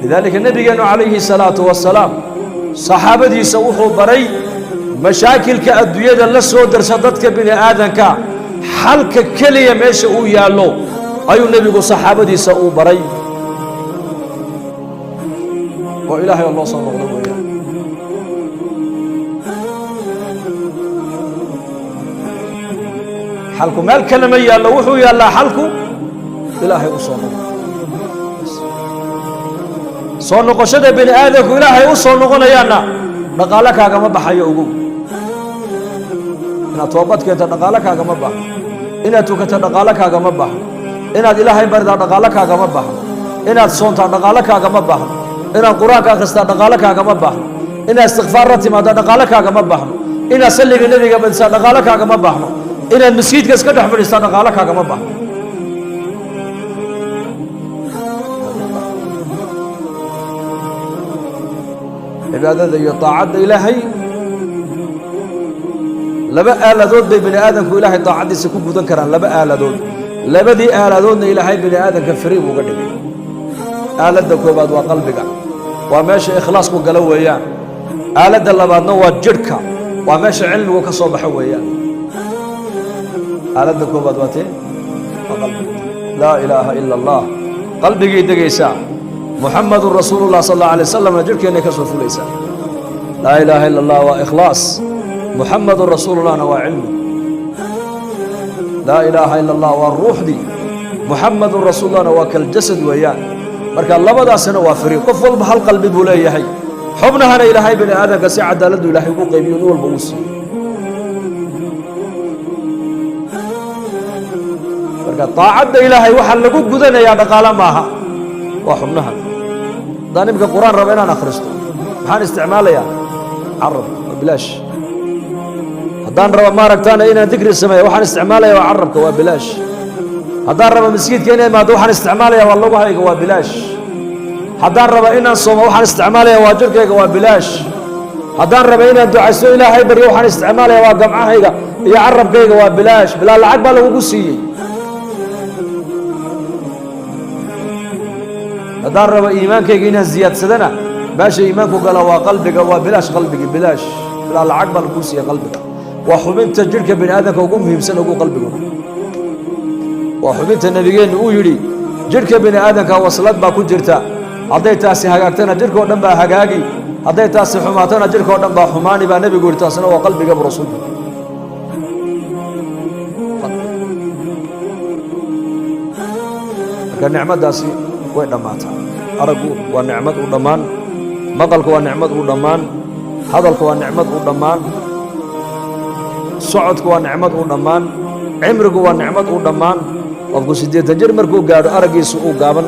لذلك النبي عليه الصلاة والسلام صحابتي سوحوا بري مشاكل كأدوية لسه درساتك بني آدم كا حلك كلية ماشي ويالو أيو النبي صحابتي سووا بري وإلهي الله صلى الله عليه وسلم حلكم مال كلمة يالو وحو يالا حلكم إلهي أصلا صنق شد بني آدم إلهي أصلا قلنا يانا نقالك هذا ما بحي أقول إن توبتك أنت نقالك هذا ما بح إن توكت نقالك هذا ما بح إن إلهي برد نقالك هذا ما بح إن صنت نقالك هذا ما بح إن القرآن كاخست نقالك هذا ما بح إن استغفار رتم هذا نقالك هذا ما بح إن سلم النبي قبل سنة نقالك هذا ما بح إن المسجد كسكت حفر استنى نقالك هذا ما بح عبادة يطاعد إلهي لبا آلادود بي بني آدم كو إلهي طاعد سكو بدن كران لبا آلادود لبا دي آلادود إلهي بني آدم كفريب وقدق آلاد كوباد وقلبك وماشي إخلاص قلو ويان آلاد اللباد نوى جركا وماشي علم وكصوب حويان آلاد كوباد واتين وقلبك لا إله إلا الله قلبك يدقيسا محمد رسول الله صلى الله عليه وسلم جركي أنك صوف ليس لا إله إلا الله وإخلاص محمد رسول الله نوى علم لا إله إلا الله والروح دي محمد رسول الله نوى كالجسد ويان marka labadaasna waa fariiq qof walba hal qalbi buu leeyahay xubnahana ilaahay bani aadamka si cadaalad ilaahay ugu qaybiyo in walba uu siiyo marka taacada ilaahay waxa lagu gudanayaa dhaqaale maaha waa xubnaha daanimka quraan raba inaan akhristo maxaan isticmaalayaa carab bilaash haddaan raba ma aragtaana inaan dikri sameeyo waxaan isticmaalayaa carabka waa bilaash haddaan raba masjidka inay maado waxaan isticmaalayaa waa lugahayga waa bilaash haddaan raba inaan soomo waxaan isticmaalayaa waa jirkayga waa bilaash haddaan raba inaan ducaysto ilaahay baryo waxaan isticmaalayaa waa gamcahayga iyo carabkayga waa bilaash bilaa lacag baa lagugu siiyey haddaan raba iimaankayga inaan ziyaadsadana meesha iimaanku gala waa qalbiga waa bilaash qalbigi bilaash bilaa lacag baa lagugu siiyey qalbiga waa xubinta jirka bini aadamka ugu muhiimsan ugu qalbiguna وحبيت النبيين ويري جرك بني آدم كوصلت باكو جرتا هذا تاسي هاجتنا جرك ودم با هاجي هذا تاسي حماتنا جرك ودم با حماني با نبي قلت أصلا وقلبي قبل رسول كان نعمة داسي وين ماتها أرجو ونعمة ودمان مقلك ونعمة ودمان هذا ونعمة ودمان صعدك ونعمة ودمان عمرك ونعمة ودمان qofku 8 jir markuu gaadho aragiisu uu gaaban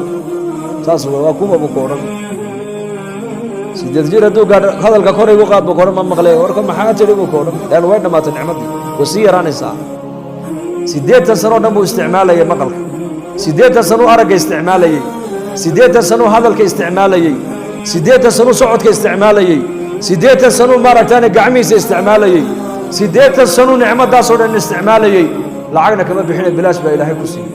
taas waa kuma bukoran 8 jir haduu gaadho hadalka koray ugu qaad bukoran ma maqlay warka maxaa tiri bukoran dan way dhamaatay nicmadii wasiiranaysa 8 sano dhan buu isticmaalayay maqalka 8 sano araga isticmaalayay 8 sano hadalka isticmaalayay 8 sano socodka isticmaalayay 8 sano maaragtaan gacmihiisa isticmaalayay 8 sano nicmadaas oo dhan isticmaalayay lacagna kama bixin bilaash baa ilaahay ku siiyay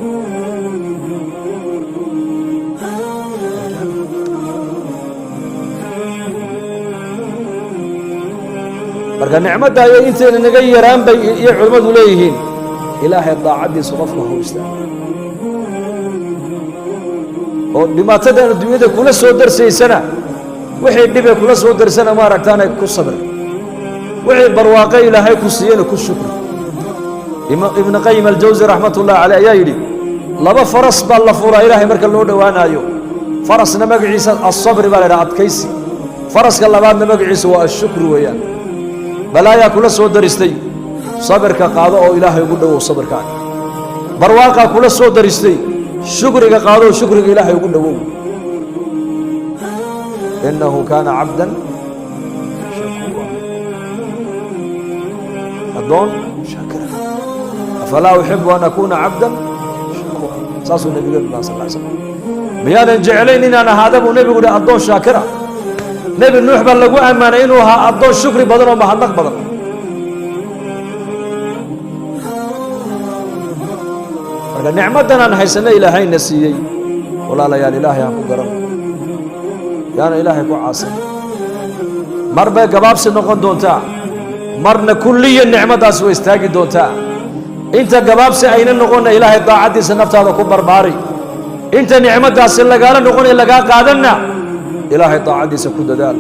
marka nicmada ay inta naga yaraan bay iyo culimadu leeyihiin ilaahay daacadiisa qofka hoosta oo dhimaatada adduunyada kula soo darsaysana wixii dhibe kula soo darsana ma aragtaan ku sabr wixii barwaaqay ilaahay ku siiyay ku shukr ابن قيم الجوزي رحمة الله عليه يجري لبا فرس بالفورة إلهي مركل لو دوانا يو فرس نمق عيسى الصبر بالرعد كيسي فرس كاللبان نمق عيسى والشكر ويان بلايا كل سود درستي صبر كقاضي أو إلهي يقول صبر كان برواقع كل سود درستي شكر كقاضي وشكر إلهي يقول إنه كان عبدا شكورا أدون شاكرا فلا أحب أن أكون عبدا شكورا ساس النبي صلى الله عليه وسلم بيان جعلين إن أنا هذا النبي يقول أدون شاكرا نبي نوح بلغوا أمانة إنه أدون شكري بدر وما حدك بدر نعمتنا أن حيثنا إلى هاي النسيي ولا لا يا إلهي أبو قرم yaana ilaahay ku caasin mar bay gabaabsi noqon doontaa marna kulliya nicmadaas way istaagi doontaa inta gabaabsi ayna noqonna ilaahay daacaddiisa naftaada ku barbaari inta nicmadaasi lagaala noqonaya lagaa qaadanna ilaahay daacaddiisa ku dadaal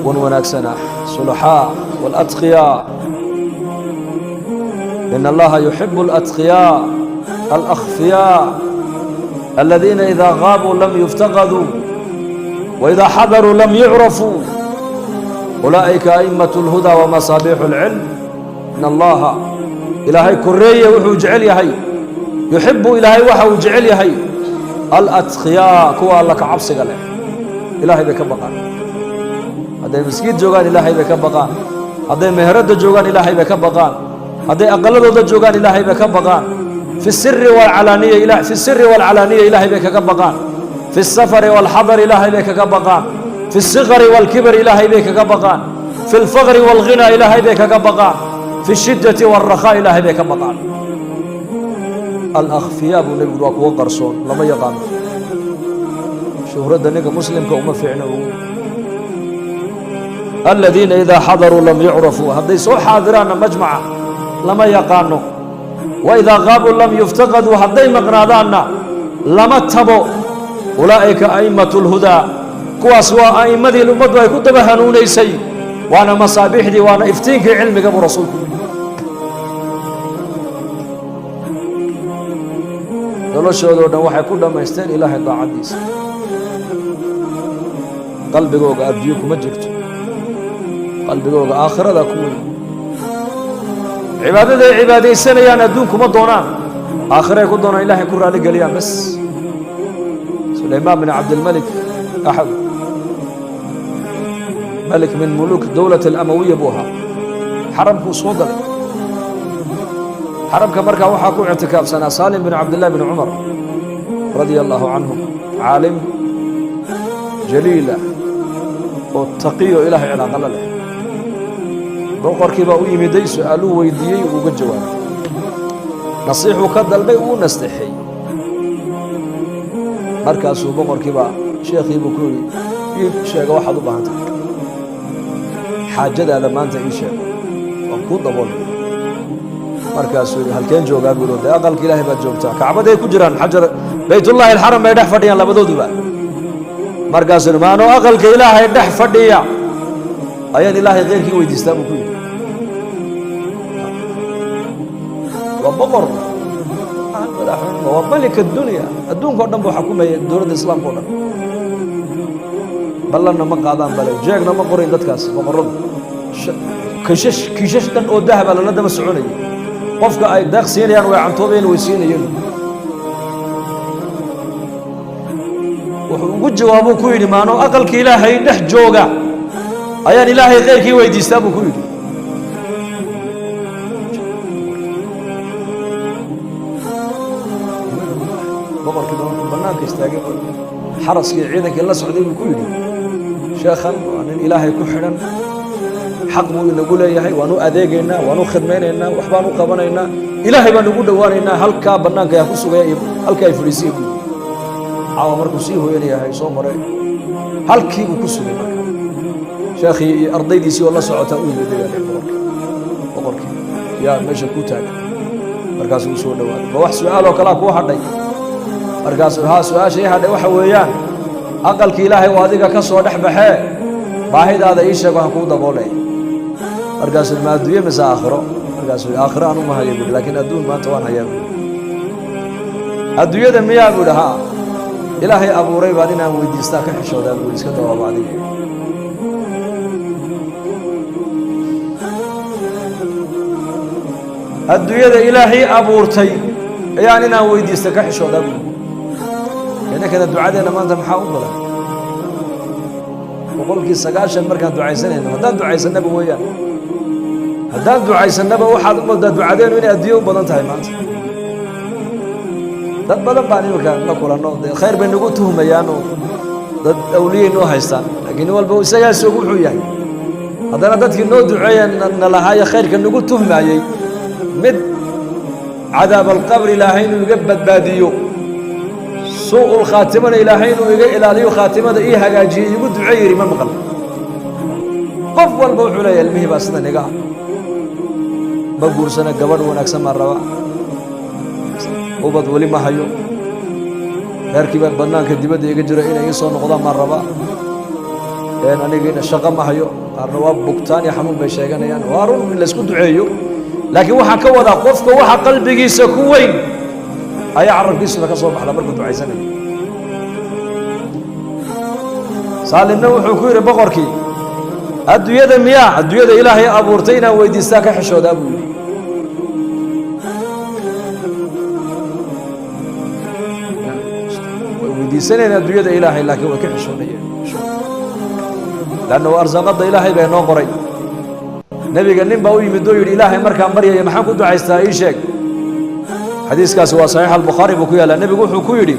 ون وناكسنا صلحاء والأتقياء إن الله يحب الأتقياء الأخفياء الذين إذا غابوا لم يفتقدوا وإذا حضروا لم يعرفوا أولئك أئمة الهدى ومصابيح العلم إن الله إلهي كرية وحو جعل يهي يحب إلهي وحو جعل يهي الأتقياء كوا لك عبسك له إلهي بك بقى هذا مسجد جوغان إلهي بك بقى هذا مهرد جوغان إلهي بك بقى هذا أقلد جوغان إلهي بك بقى في السر والعلانية إله في السر والعلانية إلهي بك بقى في السفر والحضر إلهي بك بقى في الصغر والكبر إلهي بك بقى في الفقر والغنى إلهي بك بقى في الشدة والرخاء إلهي بك بقى الأخفياء بنقول وقرصون لما يقام شهرة دنيك مسلم كأمة فعنا الذين إذا حضروا لم يعرفوا هذا يسوع حاضران مجمعة لما يقانوا وإذا غابوا لم يفتقدوا هذا مقنادانا لما تبوا أولئك أئمة الهدى كواسوا أئمة الأمة ويكتب هنوني سي وأنا مصابيح دي وأنا افتينك علمك أبو رسولك دولو شهدوا waxay ku dhameysteen ilaahay daacadiisa qalbigooga adduunyo kuma jirto qalbigooga aakhirada ku weyn cibaadada cibaadaysanayaan adduun kuma doonaan aakhirada ku doonaan ilaahay ku raali galiyaan bas Suleymaan bin Abdul Malik ahad malik min muluk dawlat al-amawiyya buha haramku soo galay حرمك مركا وحاكو اعتكاف سنة سالم بن عبد الله بن عمر رضي الله عنه عالم جليلة والتقي إلهي على قلله بوقر كيبا ويمدي سألوه ويديي وقد جواب نصيح وكد البيء ونستحي مركز بوقر كيبا شيخي بكوري شيخ واحد وبهانت حاجة لما أنت إيشا وكود ضبول markaasuu halkeen joogaa buulo de aqalka ilaahay baad joogtaa kacbaday ku jiraan xajar baytullaahi alxaram bay dhex fadhiyaan labadooduba markaasuu maano aqalka ilaahay dhex fadhiya ayaan ilaahay qeyrkii weydiistaa buu ku yidhi waa boqor waa malika dunya adduunka o dhan buu xukumaya dowladda islaamka o dhan ballanna ma qaadaan bale jeegna ma qorayn dadkaas boqorradu kiishash dhan oo dahaba lala daba soconaya qofka ay daaq siinayaan way cantoobayeen way siinayeen wuxuu ugu jawaabo ku yidhi maano aqalka ilaahay dhex jooga ayaan ilaahay qeyrkii weydiistaa buu ku yidhi boqorkii bannaanka istaagay xaraskii ciidankii la socday buu ku yidhi sheekhan waa nin ilaahay ku xidhan حق مو نقول يا هاي وانو أذيجنا وانو خدمنا وحبانو قبنا إلهي بنقول دواننا هل كابنا كيا كسوة هل كيا فريسي عوامر كسيه هو يا هاي صومره هل كي كسوة شيخي أرضي دي سي والله سعوته أقول بدي بقولك يا ماشي كوتاك مركز وسوء دوان بوح سؤال وكلاك واحد داي مركز ها سؤال شيء هذا وحويان أقل كإلهي وهذيك كسوة نحبه باهي هذا إيش يقول كودا بوله مركز المادية مس آخره مركز الآخرة أنا ما هي يقول لكن الدون ما توان هي يقول الدنيا ده مية يقول ها إلهي أبو ري بعدين أبو يديستاك حشود أبو يسكت هو بعدين الدنيا ده إلهي أبو رتي يعني أنا أبو يديستاك حشود أبو يعني كذا الدعاء ده ما أنت محاول ولا وقولك السجاشة مركز دعاء سنة هذا دعاء سنة بويا هذا دعاء سنة بوحد مدة دعاءين من أديو بدن تايمات dad badan baan imika la kulano khayr bay nagu tuhmayaan dad awliye noo haystaan laakiin walba isaga soo wuxuu yahay hadana dadkii noo duceeyeen nalahaaya khayrka nagu tuhmayay mid cadaab alqabri ilaahay inuu iga badbaadiyo suu'u lkhaatimana ilaahay inuu iga ilaaliyo khaatimada ii hagaajiyo igu duce yidhi ma maqal qof walba wuxuu leeyahay ilmihii baa sidan iga ah ma guursana gabadh wanaagsan baan rabaa ubad weli ma hayo reerkii baa bannaanka dibadda iga jira inay ii soo noqdaan baan rabaa anigiina shaqo ma hayo qaarna waa bugtaan iyo xanuun bay sheeganayaan waa run in laysku duceeyo laakiin waxaan ka wadaa qofka waxa qalbigiisa ku weyn ayaa carabkiisuna ka soo baxda markuu ducaysanayo saalimna wuxuu ku yidhi boqorkii adduunyada miyaa adduunyada ilaahay abuurtay inaan weydiistaa ka xishoodaa buu yidhi way weydiisanayeen adduunyada ilaahay laakiin way ka xishoonayeen lanna arsaaqada ilaahay baa inoo qoray nebiga nin baa u yimid oo yidhi ilaahay markaan baryaya maxaan ku ducaystaa ii sheeg xadiiskaasi waa saxiix albukhaari buu ku yaallaa nebigu wuxuu ku yidhi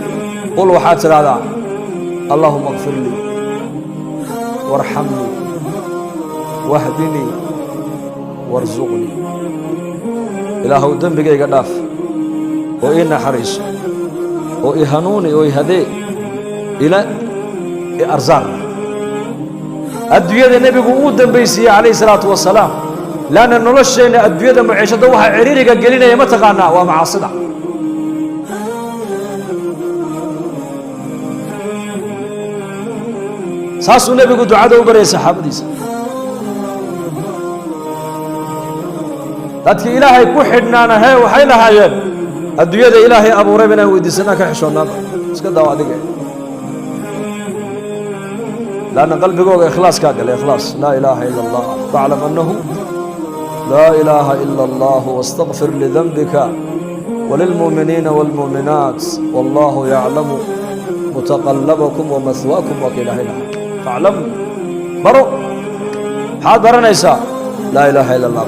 qul waxaad tidhaahdaa allahuma kfir lii warxamnii wahdinii warsuqnii ilaahow dembigayga dhaaf oo ii naxariiso oo i hanuuni oo i hadee ila i arsaaq adduunyada nebigu uu dambaysiiyey calayhi salaatu wasalaam laanna nolosheenna adduunyada maciishadda waxaa ciriiriga gelinaya ma taqaanaa waa macaasida saasuu nebigu ducada u baryay saxaabadiisa dadkii ilaahay ku xidhnaana hee waxay lahaayeen adduunyada ilaahay abuurayba inaan weydiisanaa ka xishoonaaba iska daawo adiga لأن قلبك إخلاص كاقل إخلاص لا إله إلا الله فاعلم أنه لا إله إلا الله واستغفر لذنبك وللمؤمنين والمؤمنات والله يعلم متقلبكم ومثواكم وكلا إله فاعلم برو حاد برنا إساء لا إله إلا الله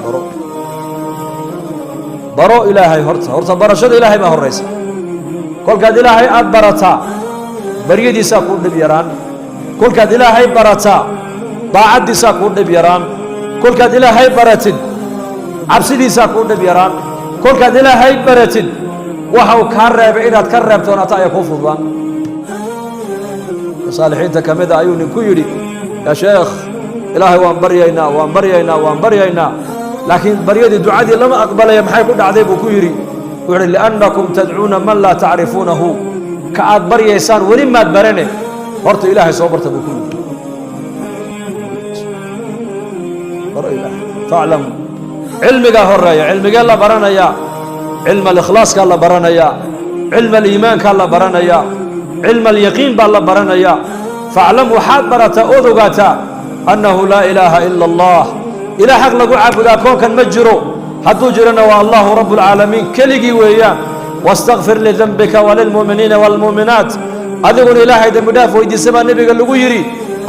برو إلهي هرتا برشد إلهي ما هو الرئيس كل قد إلهي أدبرتا بريد إساء كل بيران kolkaad ilaahay barataa daacaddiisaa kuu dhib yaraan kolkaad ilaahay baratid cabsidiisaa kuu dhib yaraan kolkaad ilaahay baratid waxa uu kaa reebay inaad ka reebtoonata ayaa kuu fududaan saalixiinta ka mida ayuu ninku yidhi yaa sheekh ilaahay waan baryaynaa laakiin baryadii ducadii lama aqbalaya maxay ku dhacday buu ku yidhi wuxuu yidhi liannakum tadcuuna man laa tacrifuunahu ka aad baryaysaan weli maad barane horta ilaahay soo barta buu ku yidhi faclam cilmigaa horeeya cilmigee la baranayaa cilma alikhlaaskaa la baranayaa cilma aliimaankaa la baranayaa cilma alyaqiin baa la baranayaa faclam waxaad barataa ood ogaataa annahu laa ilaaha ila allah ilaah xaq lagu caabudaa koonkan ma jiro hadduu jirana waa allahu rabu alcaalamiin keligii weeyaan wastakfir lidembika walilmu'miniina waalmu'minaat adiguna ilaahay dembi dhaaf weydiisa baa nebiga lagu yidhi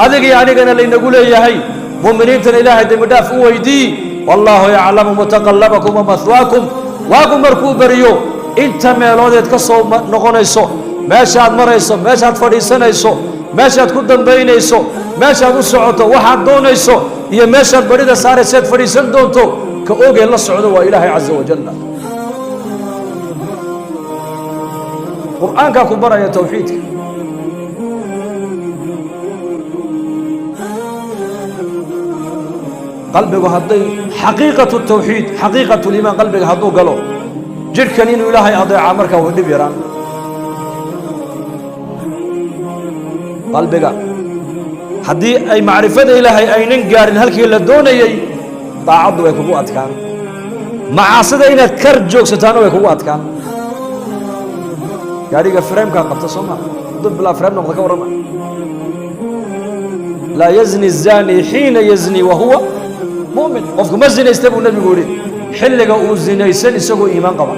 adigii anigana laynagu leeyahay mu'miniintana ilaahay dembi dhaaf u weydii wallaahu yaclamu mutaqallabakum wamahwaakum waagu markuu beriyo inta meeloodeed ka soo noqonayso meeshaad marayso meeshaad fadhiisanayso meeshaad ku dambaynayso meeshaad u socoto waxaad doonayso iyo meeshaad badhida saarayseed fadhiisan doonto ka ogee la socdo waa ilaahay caza wajalla qur'aankaa ku baraya tawxiidka qalbigu hadday xaqiiqatu tawxiid xaqiiqatu liimaan qalbiga hadduu galo jidhkan inuu ilaahay adeeca markaa way dhib yaraan qalbiga haddii ay macrifada ilaahay aynan gaarin halkii la doonayey daacaddu way kugu adkaan macaasida inaad kar joogsataana way kugu adkaan gaadhiga freemkaa qabta soo maa hadduu bilaa freem noqda ka warrama laa yazni الzani xiina yazni wahuwa mu'min qofku ma zinaysta buu nebigu yidhi xilliga uu zinaysan isagoo iimaan qaba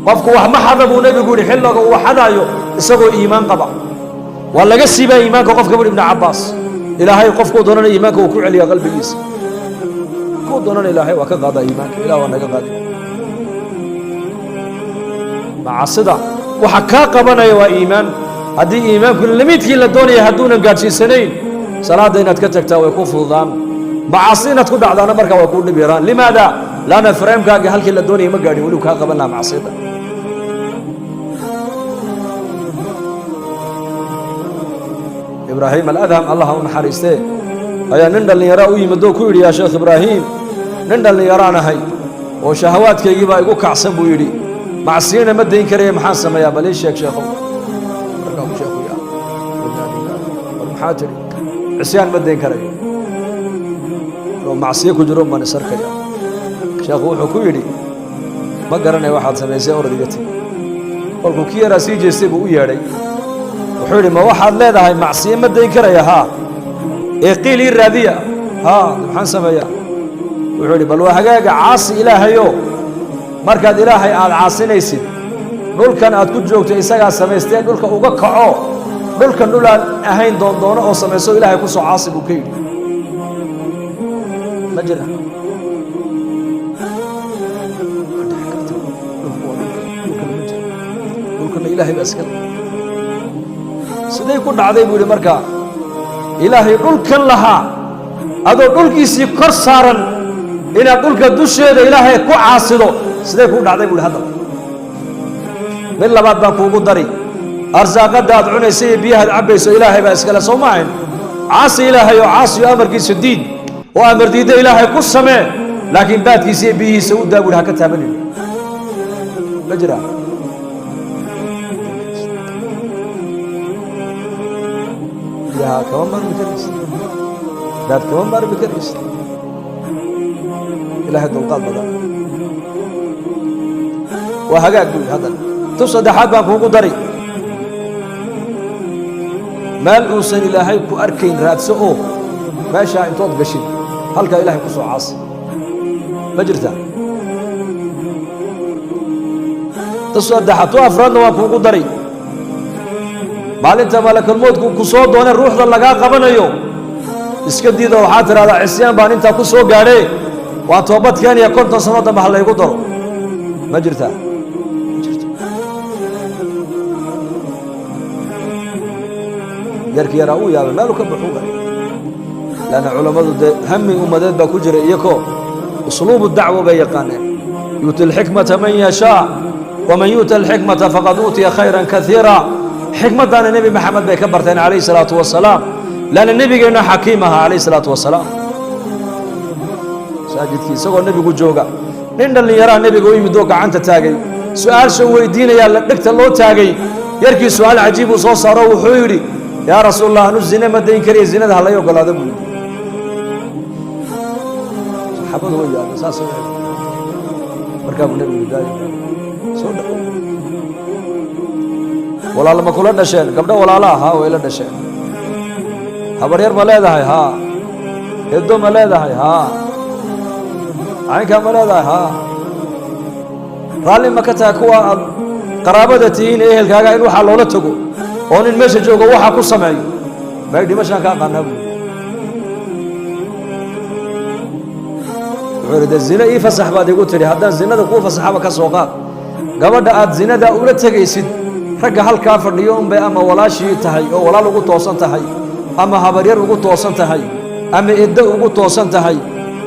qofku wax ma xada buu nebigu yidhi xilliga uu xadaayo isagoo iimaan qaba waa laga siibaa iimaanka qofka buri ibnu cabbaas ilaahay qofkuu doonana iimaanka uu ku celiya qalbigiisa kuu doonana ilaahay waa ka qaadaa iimaanka ilah waa naga qaaday macasida waxa kaa qabanaya waa iimaan haddii iimaanku limiidkii la doonaya hadduunan gaadhsiisanayn salaadda inaad ka tagtaa way ku fududaan macaasi inaad ku dhacdaana markaa way kuu dhib yaraan limaada laana fareemkaaga halkii la doonayay ma gaadhin weli kaa qaban lahaa macsiyada ibraahim aladham allah u naxariistee ayaa nin dhallinyaraa u yimid oo ku yidhi yaa sheekh ibraahim nin dhallinyaraan ahay oo shahawaadkaygii baa igu kacsan buu yidhi macsiyana ma dayn karaya maxaan sameeyaa bal ii sheeg sheekhow markaa ku sheekhu yaa war maxaa tidhi cisyaan ma dayn karayo oo macsiyo ku jiro baan isarkaya sheekhu wuxuu ku yidhi ma garanaya waxaad samaysay orod iga tegi kolkuu kii yaraa sii jeestay buu u yeedhay wuxuu yidhi ma waxaad leedahay macsiyo ma dayn karaya haa ee qiil ii raadiya haa maxaan sameeyaa wuxuu yidhi bal waa hagaaga caasi ilaahayo markaad ilaahay aad caasinaysid dhulkan aad ku joogto isagaa samaystee dhulka uga kaco dhulkan dhul aan ahayn doondoono oo samayso ilaahay ku soo caasi buu ka yidhi ma jira dhulkana ilaahay baa iskale siday ku dhacday buu yidhi markaa ilaahay dhulkan lahaa adoo dhulkiisii kor saaran inaad dhulka dusheeda ilaahay ku caasido siday kuu dhacday buu yidhi haddaba mid labaad baan kuugu dari arsaaqadda aad cunaysa iyo biyahaad cabbayso ilaahay baa iskale soo ma ahayn caasi ilaahay oo caasiyo amarkiisa diid oo amar diidda ilaahay ku samee laakiin baadkiisa iyo biyihiisa u daa buu yidhi ha ka taabanin ma jiraa biyaha kama maarmi karaysa baad kama maarmi karaysa ilaahay dulqaad badan waa hagaag buu yidhi haddana tu saddexaad baan kuugu dari meel uusan ilaahay ku arkayn raadso oo meeshaa intood gashin halkaa ilaahay ku soo caasi ma jirtaa tu saddexaad tu afraadna waan kuugu dari maalinta malakalmoodku ku soo doone ruuxda lagaa qabanayo iska diida waxaad tidhahdaa cisyaan baan intaa ku soo gaadhee waa toobad keeniya 50 sano dambe ha laygu daro ma jirtaa yarkii yaraa uu yaabay meelu ka baxuu garay laanna culammadu dee hami ummadeed baa ku jira iyakoo usluubu dacwo bay yaqaaneen yuuti alxikmata man yashaa waman yuuta alxikmata faqad uutiya khayran kaiira xikmaddaana nebi maxamed bay ka barteen calayhi salaatu wasalaam laanna nebigeenna xakiim ahaa calayhi salaatu wasalaam masaajidkii isagoo nebigu jooga nin dhallinyaraa nebiga u yimid oo gacanta taagay su-aasha weydiinayaa la dhegta loo taagay yarkii su-aal cajiib uu soo saaro wuxuu yidhi yaa rasuul allah anu zine ma dayn kariya zinada ha lay ogolaado buu yidhi saxaabadu way yaabeen saas markaa buu nebigu daaya soo dhawow walaal ma kula dhasheen gabdho walaala ahaa way la dhasheen habaryar ma leedahay haa edo ma leedahay haa caynkaa ma leedahay haa raalli ma ka tahay kuwa aad qaraabada tihiin ee ehelkaaga in waxaa loola tago oo nin meesha joogo waxaa ku sameeyo may dhimashaan ka aqaanaa buu wuxuu yidhi de zine ii fasax baad igu tidhi haddaan zinada kuu fasaxaba ka soo qaad gabadha aad zinada ula tegaysid ragga halkaa fadhiyo unbay ama walaashii tahay oo walaal ugu toosan tahay ama habaryar ugu toosan tahay ama eddo ugu toosan tahay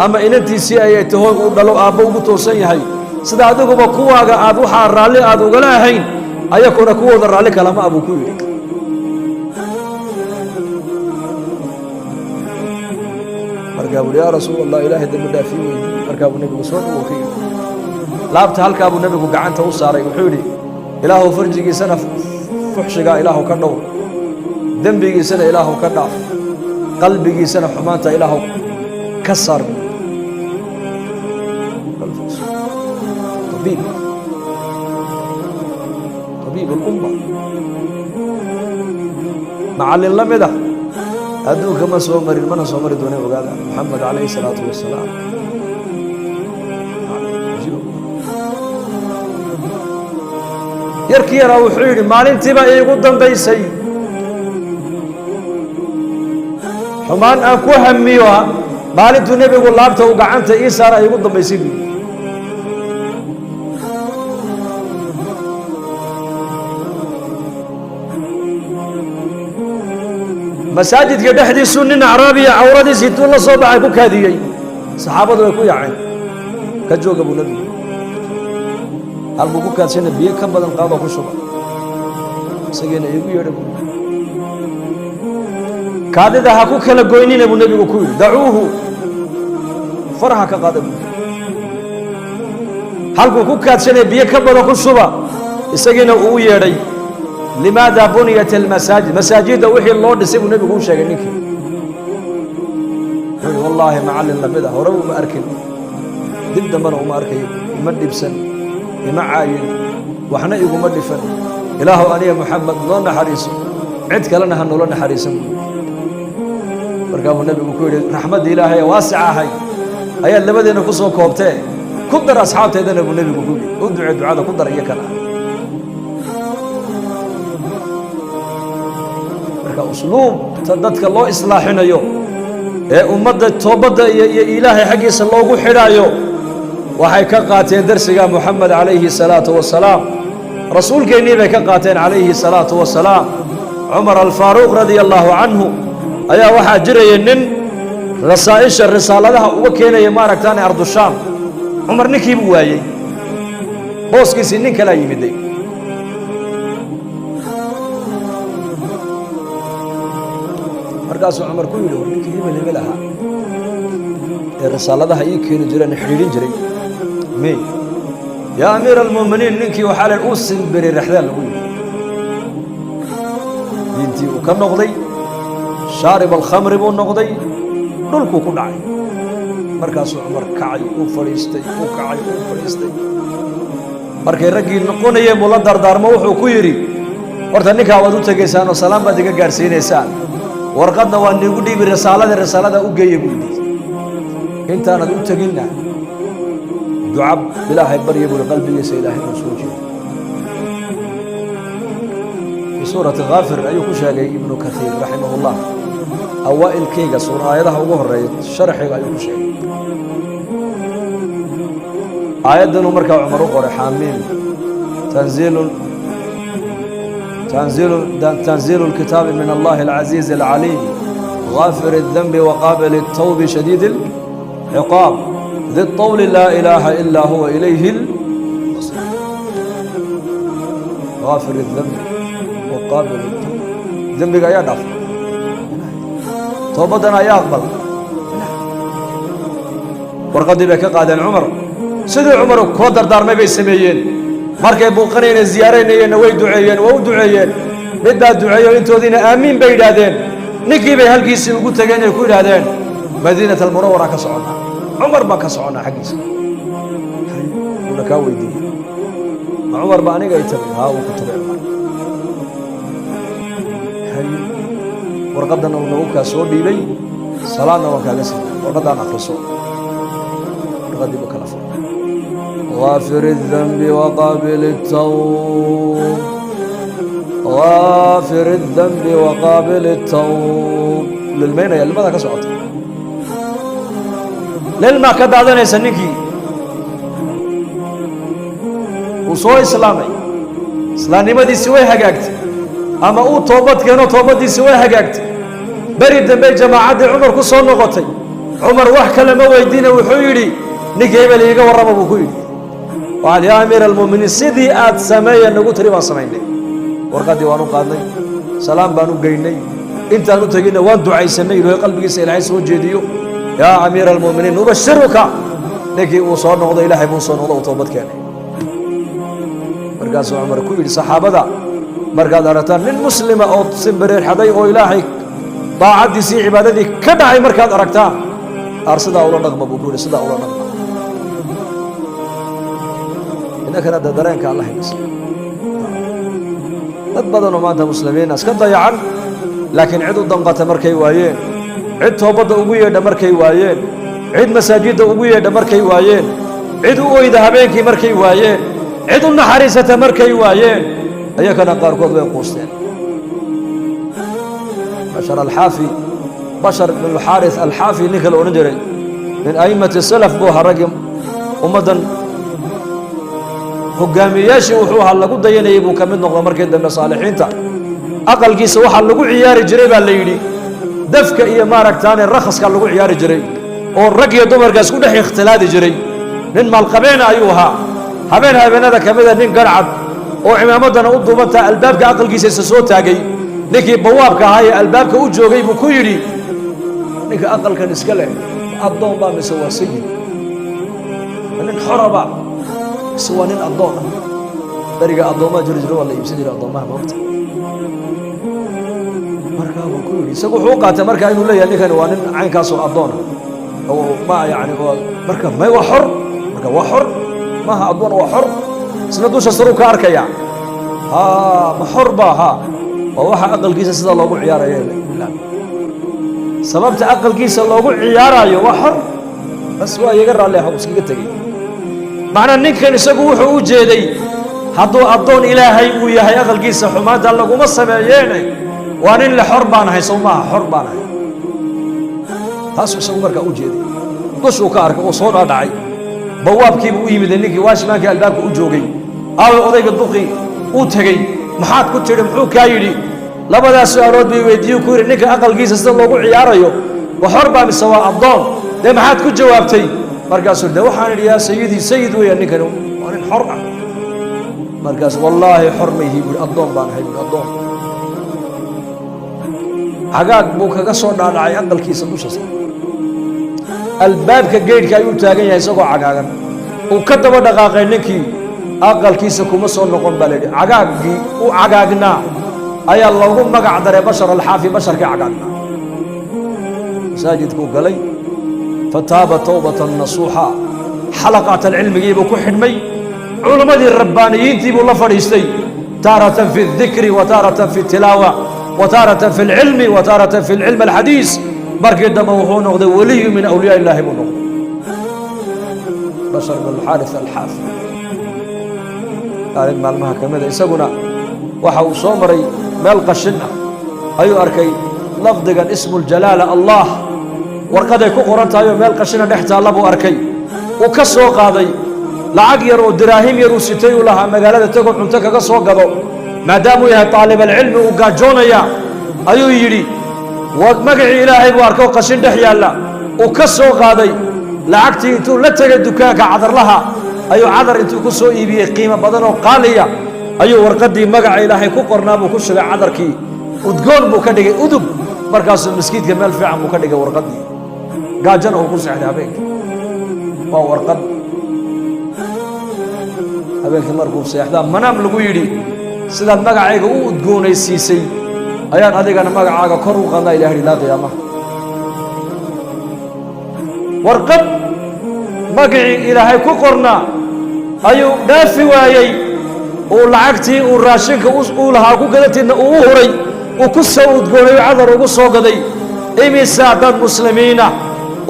ama inantiisii ayay tahoy uu dhalo aabbo ugu toosan yahay sida adiguba kuwaaga aad waxaa raalli aad ugala ahayn ayakuna kuwooda raalli kalama abuu ku yidhi markaa buu yaa rasuul allah ilaahay dambi dhaafii weydii markaa buu nebigu soo dhawow ka yidhi laabta halkaa buu nebigu gacanta u saaray wuxuu yidhi ilaahu farjigiisana fuxshigaa ilaahu ka dhow dembigiisana ilaahu ka dhaaf qalbigiisana xumaanta ilaahu ka saar طبيب الأمة معلن لمده أدوك ما سومر من سومر دونه وقال محمد عليه الصلاة والسلام يركي يرى وحيري مالين تبا يقدم بيسي حمان أكو هميوها مالين تنبي يقول لابته وقعنته إيسارة يقدم بيسي masaajidka dhexdiisu nin acraabiya cawradiisii intuu la soo baxay ku kaadiyey saxaabadu way ku yaaceen كجوج أبو نبي halkuu ku kaadsana biyo ka badan qaado ku shuba isageena igu yeedho kaadida ha ku kala goynina buu nabigu ku yiri dacuuhu faraha ka qaada halkuu ku kaadsana biyo ka badan ku shuba isageena uu yeedhay limaada buniyat almasajid masajida wixii loo dhisay buu nabigu u sheegay ninkii wallahi macallin labada hore uma arkin dib dambana uma arkayo ma dhibsan ima caayin waxna iguma dhifan ilaahu aniga muxamed noo naxariiso cid kalena ha noola naxariisan markaa buu nabigu ku yidhi raxmadda ilaahay waasica ahay ayaa labadeena ku soo koobtee ku dar asxaabteedana buu nabigu ku yidhi u ducee ducada ku dar iyo kana marka usluubta dadka loo islaaxinayo ee ummadda toobadda iyo ilaahay xaggiisa loogu xidhaayo waxay ka qaateen darsiga Muhammad alayhi salatu wasalaam rasuulkeennii bay ka qaateen alayhi salatu wasalaam Umar al-Faruq radiyallahu anhu ayaa waxa jiray nin rasaa'isha risaaladaha uga keenay maaragtaan ardu Sham Umar ninkii buu waayay booskiisi nin kala yimiday markaas Umar ku yiri ninkii hebelaha ee risaaladaha ii keenay jireen xiriirin jiray مي يا أمير المؤمنين ننكي وحال الأوسن بري رحلة لقول بنتي وكم نقضي شارب الخمر بو نقضي نلكو كل عين مركز عمر كعي وفريستي وكعي وفريستي مركز رجل نقول يا مولا دار موحو كويري ورتنيك عودو تجسان وسلام بدك جالسين إنسان ورقدنا ونقولي برسالة أوجي بودي أنت أنا دو تجينا دعاء إلهي بريب قلبي سيداهي مسوجي في سورة غافر أيوك شاقي ابن كثير رحمه الله أوائل كيغا سورة آياتها وغهر شرحي أيوك شاقي آيات دنو مركا عمر وقر حامين تنزيل الكتاب من الله العزيز العليم غافر الذنب وقابل التوب شديد العقاب ذي الطول لا إله إلا هو إليه المصير غافر الذنب وقابل التوب ذنبك يا دفع توبتنا يا أقبل ورقد بك قاد عمر سيدي عمر كودر دار ما بيسميين مركب بوقنين الزيارين وي دعيين وو دعيين بدا دعيين انتو دين آمين بيدادين نكي بي هالكيسي وقلت لك يكون هذين مدينة المنورة كسعنا عمر ما كسعنا حقيس ولا كاوي دي عمر باني قايت ها وكتب عمر هاي ورقدنا ونوكا سودي لي صلاة وكالس ورقدنا خلصوا ورقدي بكلف غافر الذنب وقابل التوب غافر الذنب وقابل التوب للمين يا لماذا كسعت للما كدادنا يسنكي وصو إسلامي إسلامي ما دي سوي حقاقت أما أو توبت كانوا توبت دي سوي حقاقت بريد دنبي جماعة عمر كسون نغطي عمر وحكى لما ويدينا وحيري نكيب اللي يقوى الرب بكويري وقال يا أمير المؤمنين سيدي آت سمايا نقول تريبا سمايني ورقا ديوانو قادني سلام بانو قيني انت انو تقينا وان دعاي سني لو قلبك سيل عيسى وجيديو يا أمير المؤمنين نبشرك نكي وصور نغضي إلهي بوصور نغضي وطوبت كاني مرقاس عمر كويري صحابة دا مرقاد أرتان للمسلمة أو سنبرير حدي أو إلهي طاعت دي سي عبادتي كدعي مرقاد أركتان أرصدا أولا نغمة بقولي صدا أولا نغمة إنك ندى درينك الله ينسي أدبضنوا ما أنت مسلمين أسكت ضيعان لكن عدو الضنقة مركي وايين عد توبض أبوية دمركي وايين عد مساجد أبوية دمركي وايين عد أويد هبينك مركي وايين عد النحارسة مركي وايين أيك نقار قد بين قوستين بشر الحافي بشر بن الحارث الحافي نكل ونجري من أئمة السلف بوها رقم ومدن hogaamiyaashii wuxuu ahaa lagu dayanayay buu ka mid noqday markii dambe saalixiinta aqalkiisa waxa lagu ciyaari jiray baa la yiri dafka iyo maaragtaan rakhaska lagu ciyaari jiray oo rag iyo dumarkaas ku dhex ikhtilaadi jiray nin maalqabeena ayuu ahaa habeenada ka mida nin garcad oo cimaamaddana u duubantaa albaabka aqalkiisa isa soo taagay ninkii bawaabka ahaa ee albaabka u joogay buu ku yidhi ninka aqalkan iska leh addoon baa mise waa sayid nin xoraba mise waa nin addoon ah beriga addoomaha jiro waa la iibsan jiray addoomaha moogta markaa buu ku yidhi isagu wuxuu u qaatay markaa inuu leeyahay ninkani waa nin caynkaasoo addoon ah oo ma yani marka may waa xor marka waa xor maaha addoon waa xor isna dusha saruu ka arkaya ma xor baa ha waa waxa aqalkiisa sida loogu ciyaarayo sababta aqalkiisa loogu ciyaarayo waa xor bas waa iyaga raalleexo iskaga tegey macnaa ninkan isagu wuxuu u jeeday hadduu addoon ilaahay uu yahay aqalkiisa xumaanta laguma sameeyeene waa nin le xor baan ahay sow maaha xor baan ahay taasuu isagu markaa u jeeday dushuu ka arkay oo soo dhaadhacay bawaabkiibuu u yimid ninkii waashimaankii albaabka u joogay aaway odayga duqii uu tegey maxaad ku tidhi muxuu kaa yidhi labadaas su-aalood bay weydiiyuu ku yidhi ninka aqalkiisa sida loogu ciyaarayo waa xor baa mise waa addoon dee maxaad ku jawaabtay markaasuu de waxaan idhi yaa sayidii sayid weeyaan ninkani waa nin xor ah markaas wallaahi xor mayhi buui addoon baan ahay buui addoon cagaag buu kaga soo dhaadhacay aqalkiisa dushasa albaabka geydhka ayuu taagan yahay isagoo cagaagan uu ka daba dhaqaaqay ninkii aqalkiisa kuma soo noqon baa layidhi cagaaggii u cagaagnaa ayaa loogu magac daray bashar alxaafi basharkii cagaagnaa masaajidkuu galay fataaba tawbatan nasuuxa xalaqaat alcilmigiibuu ku xidhmay culammadii rabbaaniyiintii buu la fadhiistay taaratan fi اdikri wa taaratan fi اtilaawa wa taaratan fi اlcilmi wa taaratan fi cilmi alxadiis markii dambe wuxuu noqday weliyu min awliyaa illaahi buu noqday bashar bn xaaris alxaafi maalin maalmaha ka mida isaguna waxa uu soo maray meel qashin ah ayuu arkay lafdigan ismu ljalaala allah warqaday ku qoran tahay oo meel qashina dhex taalla buu arkay uu ka soo qaaday lacag yar oo diraahim yar uu sitay uu lahaa magaalada tagoo cunto kaga soo gado maadaamuu yahay taalibalcilmi uu gaajoonaya ayuu yidhi magacii ilaahay buu arkay oo qashin dhex yaalla uu ka soo qaaday lacagtii intuu la tegay dukaanka cadarlaha ayuu cadar intuu ku soo iibiyey qiimo badan oo qaaliya ayuu warqaddii magaca ilaahay ku qornaa buu ku shugay cadarkii udgoon buu ka dhigay udug markaasuu maskiidka meel fiican buu ka dhigay warqaddii gaajana uu ku seexday habeenkii waa warqad habeenkii markuu seexdaa manaam lagu yidhi sidaad magacayga u udgoonaysiisay ayaan adigana magacaaga kor u qaadnaa ilaah ilaa qiyaamaha warqad magacii ilaahay ku qornaa ayuu dhaafi waayey uu lacagtii uu raashinka uu lahaa ku gadatidna uu u huray uu ku soo udgoonayo cadar ugu soo gaday imisaa dad muslimiina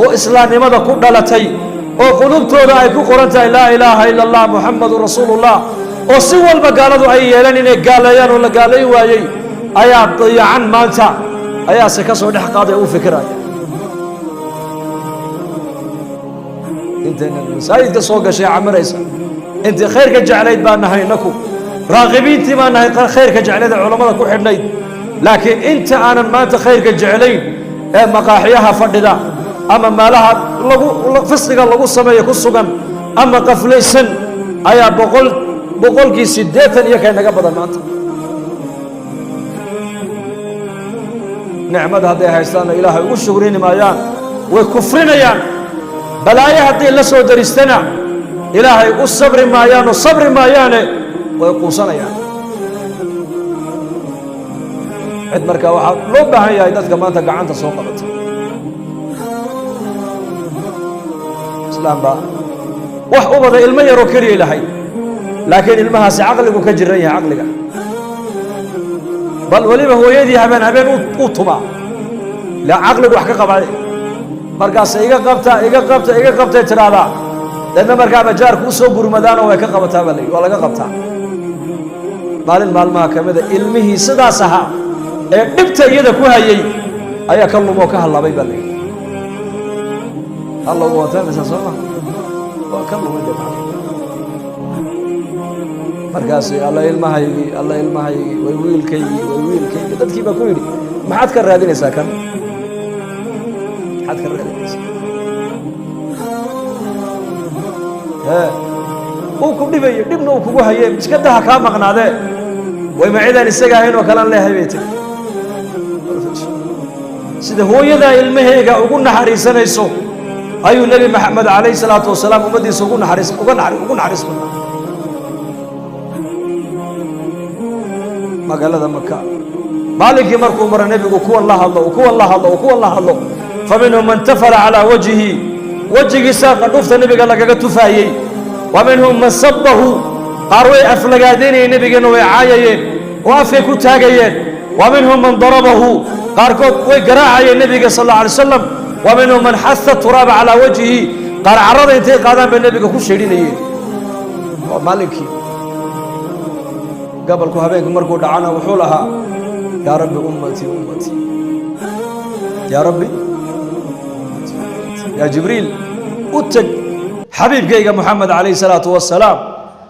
oo islaamnimada ku dhalatay oo qulubtooda ay ku qoran tahay laa ilaaha ila allah muxamadun rasuulullah oo si walba gaaladu ay yeeleen inay gaaleeyaan oo la gaalayn waayey ayaa dayacan maanta ayaase ka soo dhex qaaday oo u fikiraya intayna masaajidka soo gashay camiraysa intii khayrka jeclayd baan nahay inaku raaqibiintii baan nahay khayrka jeclayd ee culammada ku xidhnayd laakiin inta aanan maanta khayrka jeclayn ee maqaaxiyaha fadhida ama meelaha fisqiga lagu sameeyo ku sugan ama qaflaysan ayaa boqolkii 80 iyo kay naga badan maanta nicmada hadday haystaanna ilaahay ugu shukrini maayaan way kufrinayaan balaayo haddii la soo daristana ilaahay u sabri maayaanoo sabri maayaane way quusanayaan cid markaa waxaa loo baahan yahay dadka maanta gacanta soo qabata islaam baa wax u wada ilmo yaroo keliya lahayd laakiin ilmahaasi caqligu ka jiran yahay caqliga bal weliba hooyadii habeen u tumaa la caqligu wax ka qabay markaas iga qabtay tiraahdaa dadna markaa majaarku u soo gurmadaanoo way ka qabataa baa waa laga qabtaa maalin maalmaha ka mida ilmihii sidaas ahaa ee dhibta iyada ku hayay ayaa ka lumoo ka hallabay baa layidhi alla ugu wataanaysaa soo maha waa ka lumay de markaas alla ilmahaygii way wiilkaygii dadkii baa ku yidhi maxaad ka raadinaysaa kan maxaad ka raadinaysaa uu ku dhibayo dhibna uu kugu hayee iskadaha kaa maqnaadee way macidaan isaga ahayn oo kalaan leehay bay tiri sida hooyadaa ilmaheega ugu naxariisanayso ayuu nebi maxamed calayhi salaatu wasalaam ummaddiisa ugu naxariis badnaa magaalada maka maalinkii markuu mara nebigu kuwan la hadlo faminhum man tafala calaa wajhihi wejigiisaa qandhuufta nebiga lagaga tufaayey wa minhum man sabbahu qaar way aflagaadaynayeen nebigeenna way caayayeen oo afkay ku taagayeen wa minhum man darabahu qaarkood way garaacayeen nebiga sal alla alay wasalam wa minhum man xasa turaaba calaa wajhihi qaar carrada intay qaadaan bay nebiga ku sheedhinayeen waa maalinkii gabalku habeenku markuu dhacana wuxuu lahaa yaa rabbi ummatii yaa rabbi yaa jibriil u teg xabiibkayga moxamed calayhi salaatu wasalaam